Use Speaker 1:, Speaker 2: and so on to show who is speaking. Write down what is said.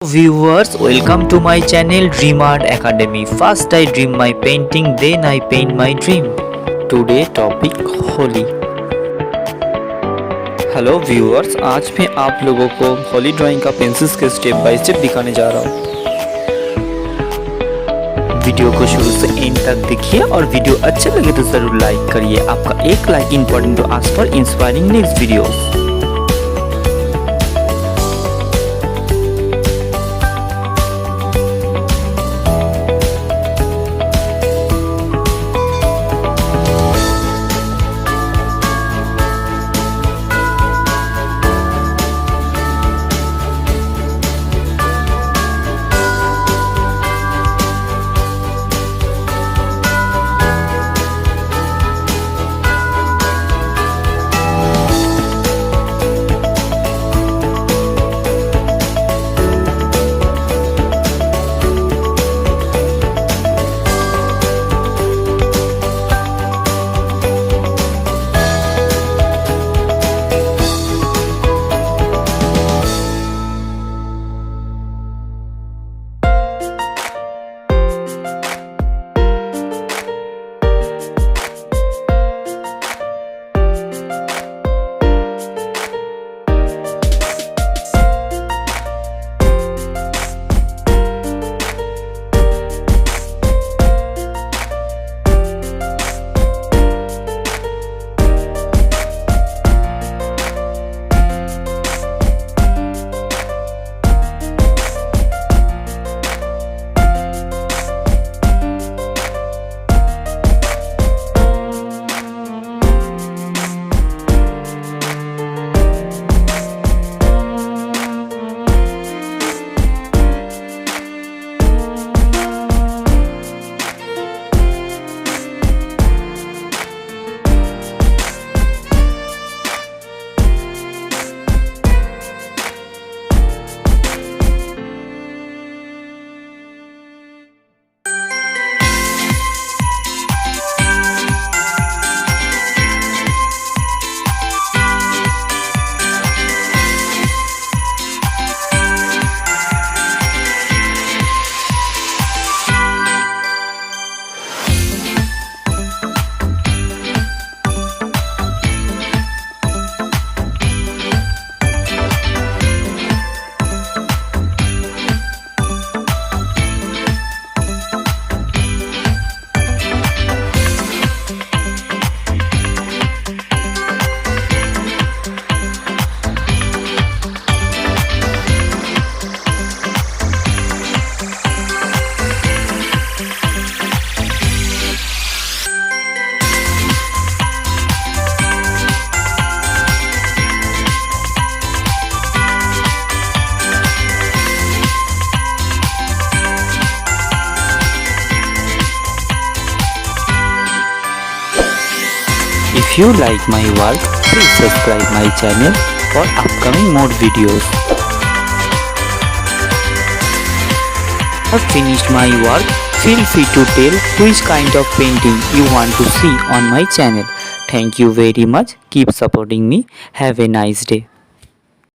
Speaker 1: Viewers, welcome to my channel Dream Art Academy. First I dream my painting, then I paint my dream. Today topic Holi. Hello viewers, आज मैं आप लोगों को Holi drawing का pencils के step by step दिखाने जा रहा हूँ. वीडियो को शुरू से एंड तक देखिए और वीडियो अच्छे लगे तो जरूर लाइक करिए. आपका एक like important to ask for inspiring next videos. If you like my work, please subscribe my channel for upcoming more videos. Have finished my work, feel free to tell which kind of painting you want to see on my channel. Thank you very much. Keep supporting me. Have a nice day.